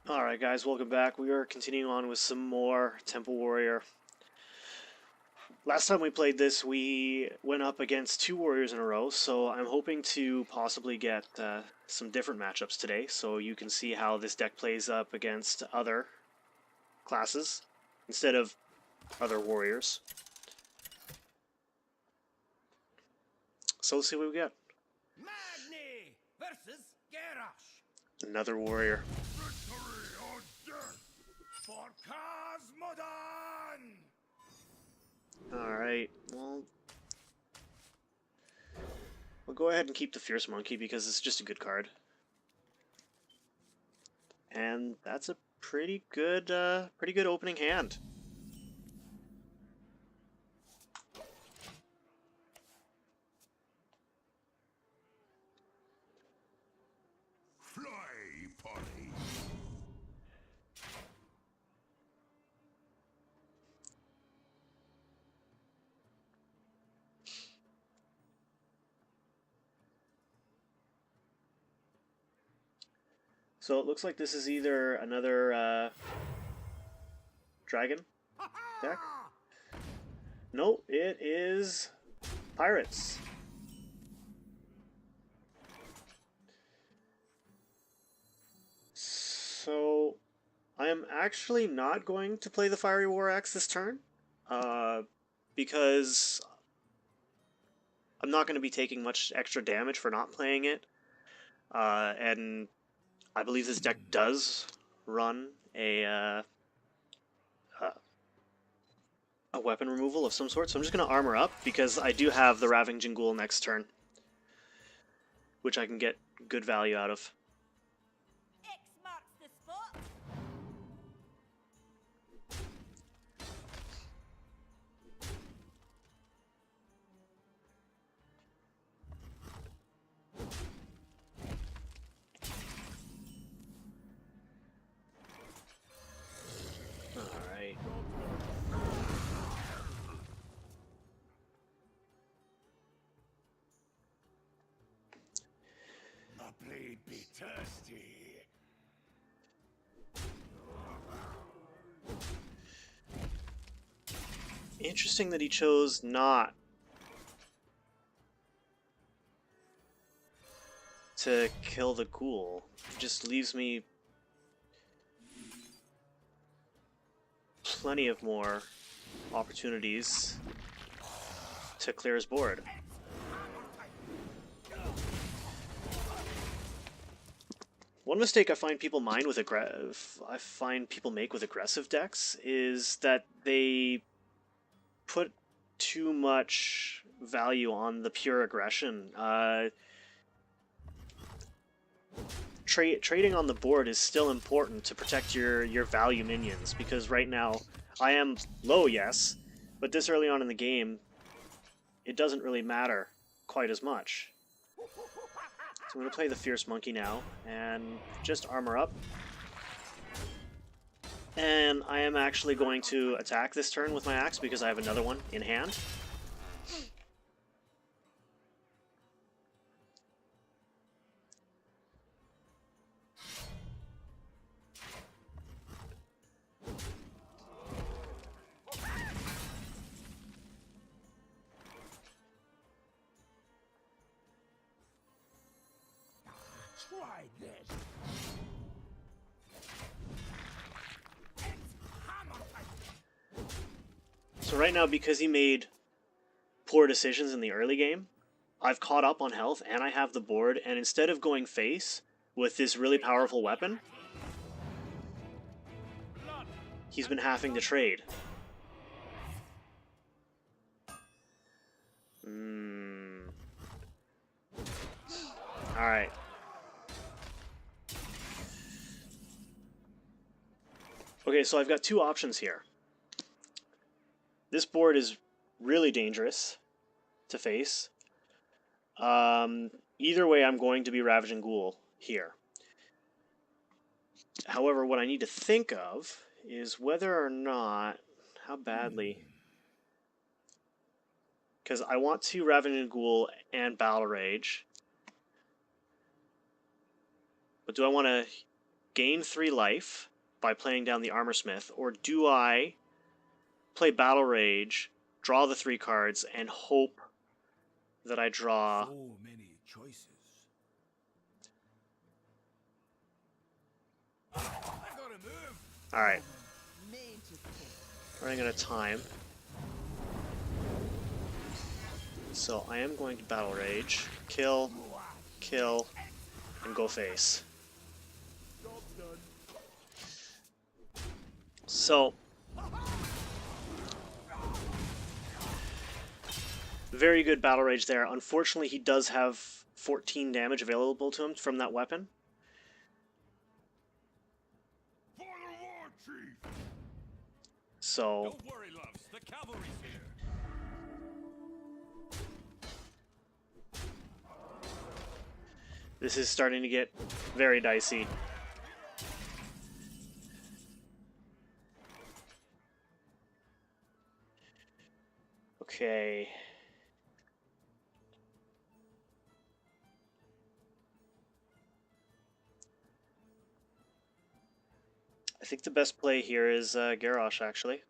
Alright guys, welcome back. We are continuing on with some more Temple Warrior. Last time we played this, we went up against two warriors in a row, so I'm hoping to possibly get some different matchups today, so you can see how this deck plays up against other classes, instead of other warriors. So let's see what we get. Magni versus Garrosh. Another warrior. Victory or death for Cosmodan! Alright, well, we'll go ahead and keep the Fierce Monkey because it's just a good card. And that's a pretty good opening hand. Fly, Polly. So it looks like this is either another dragon deck. No, it is pirates. So I am actually not going to play the Fiery War Axe this turn, because I'm not going to be taking much extra damage for not playing it, and I believe this deck does run a weapon removal of some sort, so I'm just going to armor up because I do have the Ravaging Ghoul next turn, which I can get good value out of. X marks the spot. Alright. A blade be thirsty. Interesting that he chose not to kill the ghoul. It just leaves me plenty of more opportunities to clear his board. One mistake I find people make with aggressive decks is that they put too much value on the pure aggression. Trading on the board is still important to protect your value minions, because right now I am low, yes, but this early on in the game, it doesn't really matter quite as much. So I'm going to play the Fierce Monkey now, and just armor up. And I am actually going to attack this turn with my axe because I have another one in hand. Try this. So right now, because he made poor decisions in the early game, I've caught up on health and I have the board, and instead of going face with this really powerful weapon, he's been having to trade. Alright. Okay, so I've got two options here. This board is really dangerous to face. Either way, I'm going to be Ravaging Ghoul here. However, what I need to think of is whether or not... How badly... Because I want to Ravaging Ghoul and Battle Rage. But do I want to gain 3 life by playing down the Armor Smith, or do I play Battle Rage, draw the 3 cards, and hope that I draw... So many choices. I gotta move. Alright. Running out of time. So I am going to Battle Rage, kill, kill, and go face. So, very good Battle Rage there. Unfortunately, he does have 14 damage available to him from that weapon. For the war chief. So, Don't worry, loves. The cavalry's here. this is starting to get very dicey. Okay. I think the best play here is Garrosh, actually.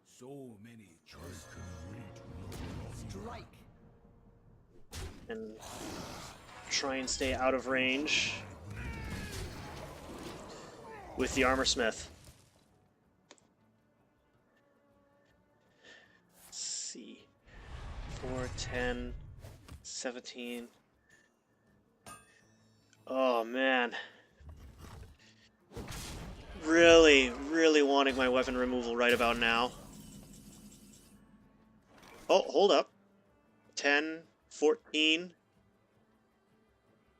So many choices. Strike. And try and stay out of range with the Armor Smith. Let's see. 4, 10, 17. Oh, man. Really wanting my weapon removal right about now. Oh, hold up. 10, 14,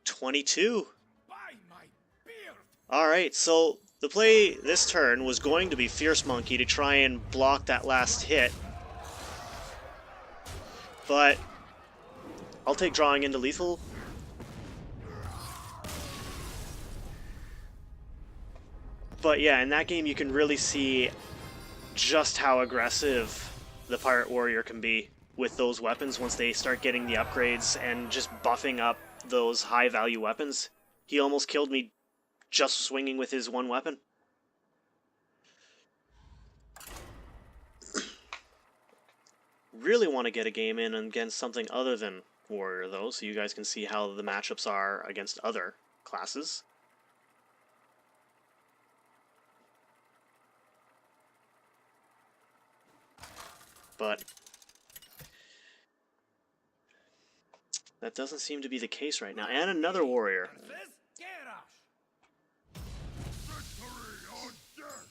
22. By my beard. Alright, so the play this turn was going to be Fierce Monkey to try and block that last hit. But I'll take drawing into lethal. But yeah, in that game you can really see just how aggressive the Pirate Warrior can be with those weapons once they start getting the upgrades and just buffing up those high value weapons. He almost killed me just swinging with his one weapon. Really want to get a game in against something other than Warrior though, so you guys can see how the matchups are against other classes. But that doesn't seem to be the case right now. And another warrior. Victory or death.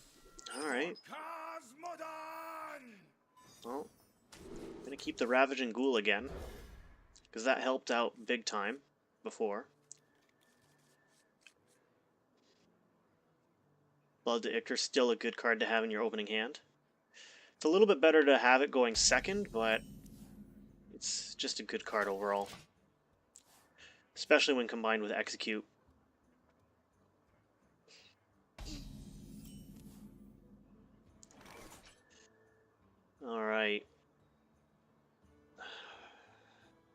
Alright. Cosmodon. Well, I'm going to keep the Ravaging Ghoul again, because that helped out big time before. Blood to Ictor, still a good card to have in your opening hand. It's a little bit better to have it going second, but it's just a good card overall. Especially when combined with Execute. Alright.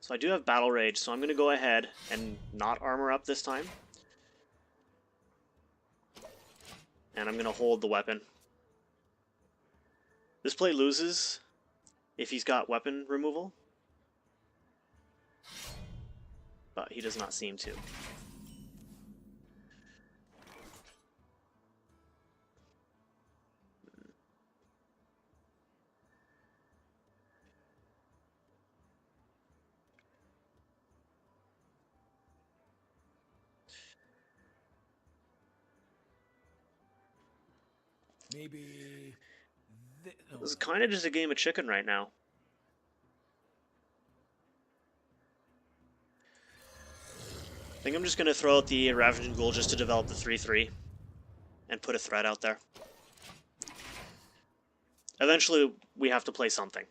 So I do have Battle Rage, so I'm going to go ahead and not armor up this time. And I'm going to hold the weapon. This play loses if he's got weapon removal, but he does not seem to. Maybe. This is kind of just a game of chicken right now. I think I'm just going to throw out the Ravaging Ghoul just to develop the 3-3 and put a threat out there. Eventually, we have to play something.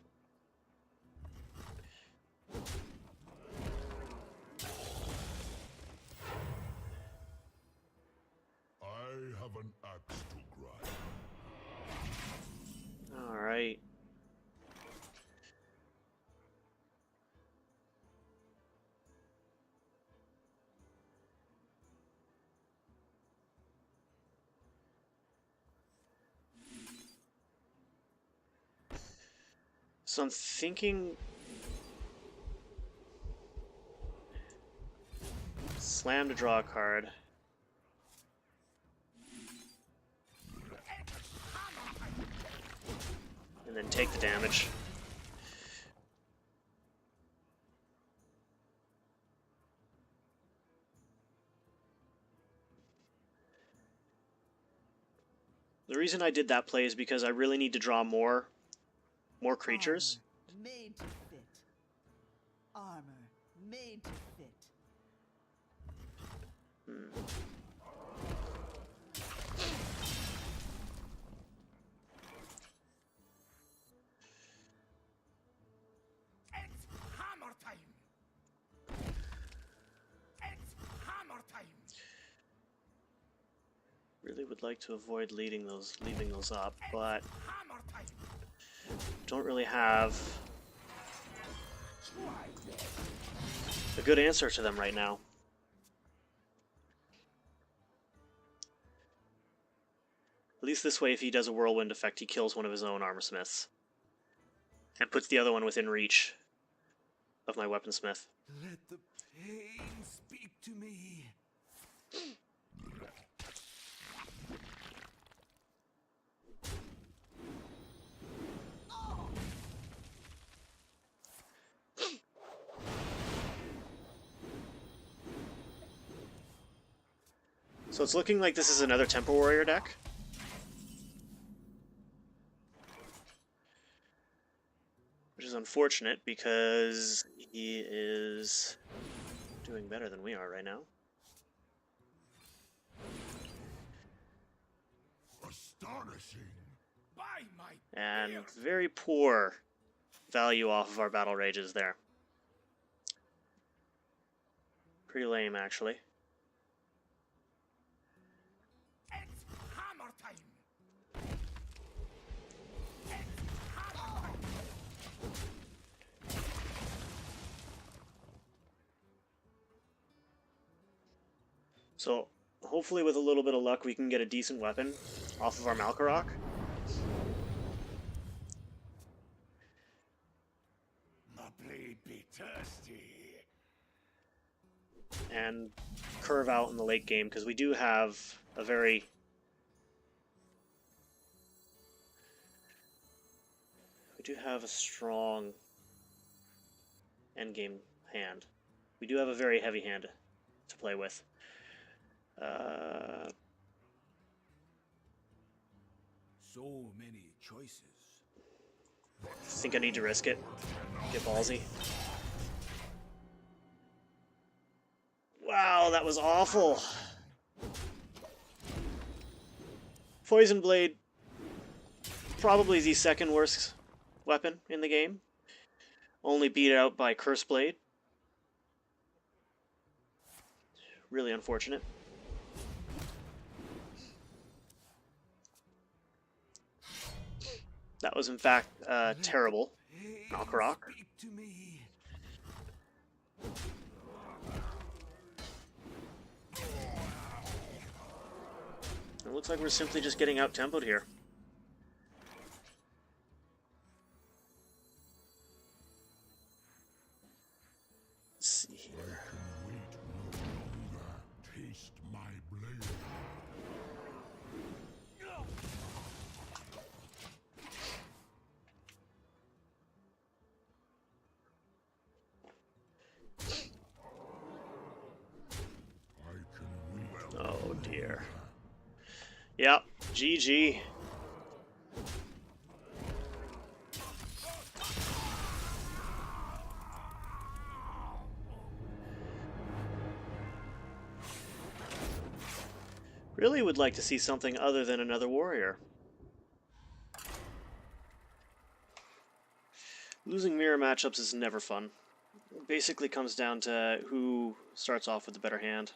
I have an axe to grind. Alright. So I'm thinking... Slam to draw a card. And then take the damage. The reason I did that play is because I really need to draw more creatures. Armor made to fit. Armor made to fit. It's hammer time. It's hammer time. Really would like to avoid leaving those up, but Hammer time. don't really have a good answer to them right now. At least this way, if he does a whirlwind effect, he kills one of his own armor smiths. And puts the other one within reach of my weaponsmith. Let the pain speak to me. So it's looking like this is another Temple Warrior deck. Which is unfortunate because he is doing better than we are right now. Astonishing. By my And beard. very poor value off of our Battle Rages there. Pretty lame, actually. It's hammer time. It's hammer time. So, hopefully with a little bit of luck we can get a decent weapon off of our Malkarok. My blade be thirsty. And curve out in the late game, because we do have a very... We do have a strong endgame hand. We do have a very heavy hand to play with. So many choices. I think I need to risk it. Get ballsy. Wow, that was awful. Poison Blade, probably the second worst weapon in the game. Only beat out by Curse Blade. Really unfortunate. That was in fact terrible. Malkarok. Speak to me. It looks like we're simply just getting out-tempoed here. Let's see here. Wait no longer. Taste my blade. I can wait. Oh dear. Yep, GG. Really would like to see something other than another warrior. Losing mirror matchups is never fun. It basically comes down to who starts off with the better hand.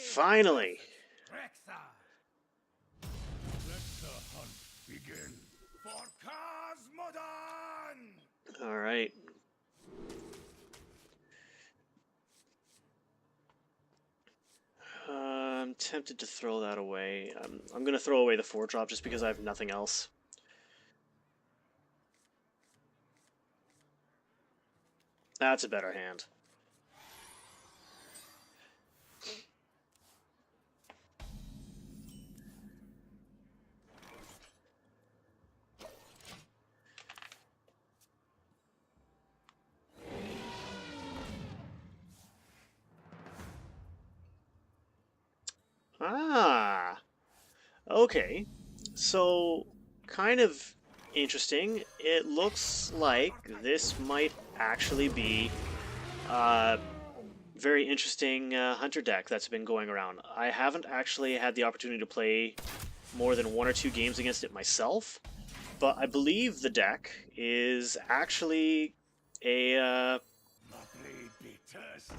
Finally! Rexa. Let the hunt begin. For Cosmodon! All right. I'm tempted to throw that away. I'm going to throw away the 4-drop just because I have nothing else. That's a better hand. Ah, okay. So, kind of interesting. It looks like this might actually be a very interesting hunter deck that's been going around. I haven't actually had the opportunity to play more than 1 or 2 games against it myself, but I believe the deck is actually a My blade be thirsty.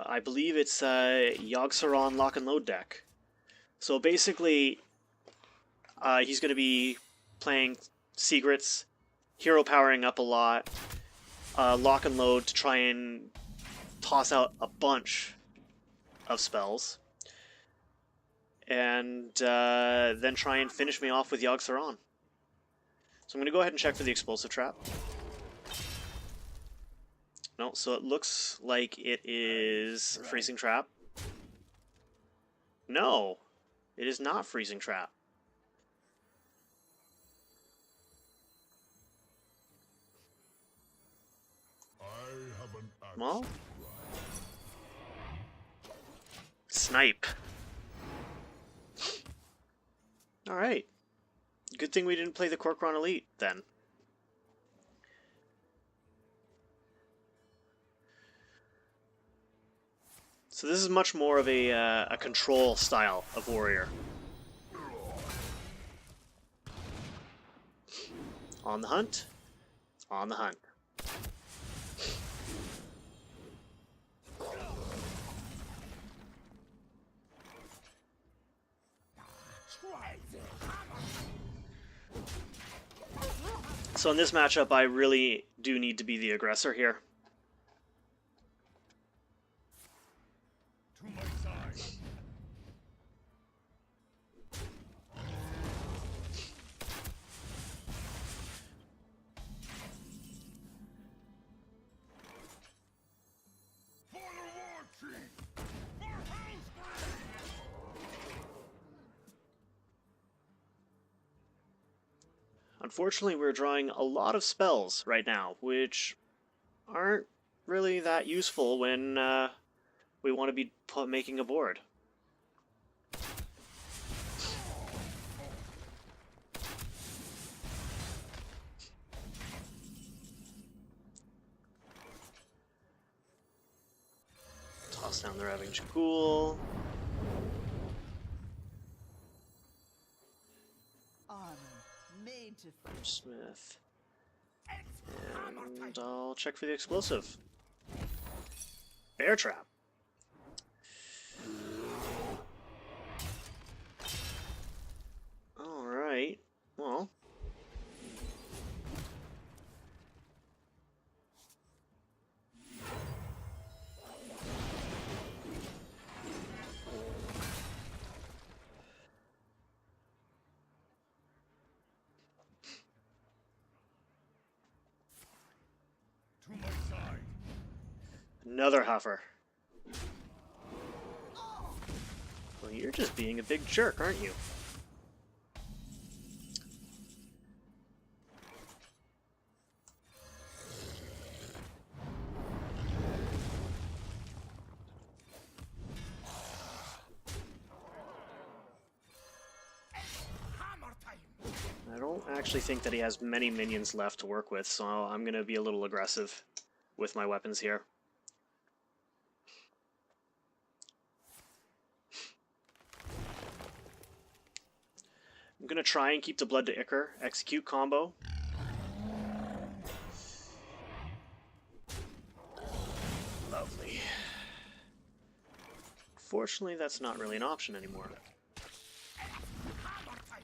I believe it's a Yogg-Saron lock and load deck. So basically, he's going to be playing secrets, hero powering up a lot, lock and load to try and toss out a bunch of spells, and then try and finish me off with Yogg-Saron. So I'm going to go ahead and check for the explosive trap. No, so it looks like it is freezing trap. No, it is not freezing trap. I have an axe Well, to grind. snipe. Alright. Good thing we didn't play the Kor'kron Elite, then. So this is much more of a control style of warrior. On the hunt. On the hunt. So in this matchup, I really do need to be the aggressor here. To my side. For the war chief! For Hellsgrave! Unfortunately, we're drawing a lot of spells right now, which aren't really that useful when we want to be making a board. Toss down the Ravaged Ghoul. Armor made to fit. Smith. And I'll check for the explosive. Bear Trap. Alright. Well. To my side. Another Huffer. Well, you're just being a big jerk, aren't you? Hammer time. I don't actually think that he has many minions left to work with, so I'm going to be a little aggressive with my weapons here. I'm going to try and keep the Blood to Ichor execute combo. Lovely. Fortunately, that's not really an option anymore. Hammer time.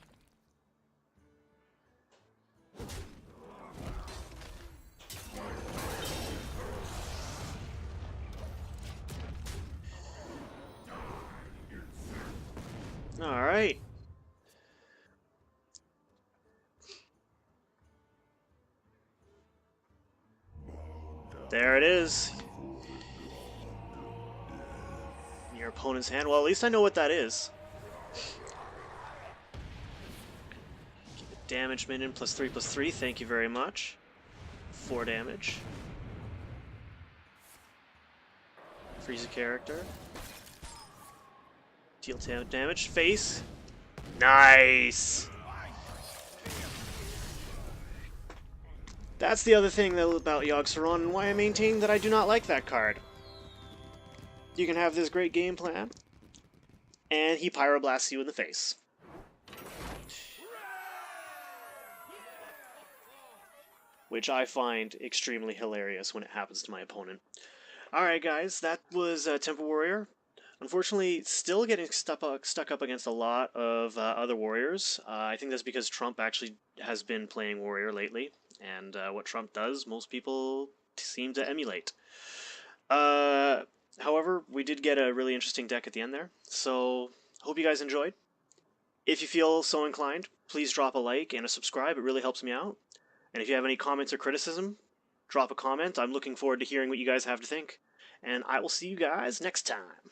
Alright. There it is. Your opponent's hand. Well, at least I know what that is. Keep it damage minion +3/+3. Thank you very much. 4 damage. Freeze a character. Deal damage. Face. Nice! That's the other thing though about Yogg-Saron and why I maintain that I do not like that card. You can have this great game plan, and he pyroblasts you in the face. Which I find extremely hilarious when it happens to my opponent. Alright guys, that was Temple Warrior. Unfortunately, still getting stuck up against a lot of other warriors. I think that's because Trump actually has been playing warrior lately, and what Trump does, most people seem to emulate. However, we did get a really interesting deck at the end there, so hope you guys enjoyed. If you feel so inclined, please drop a like and a subscribe. It really helps me out. And if you have any comments or criticism, drop a comment. I'm looking forward to hearing what you guys have to think. And I will see you guys next time.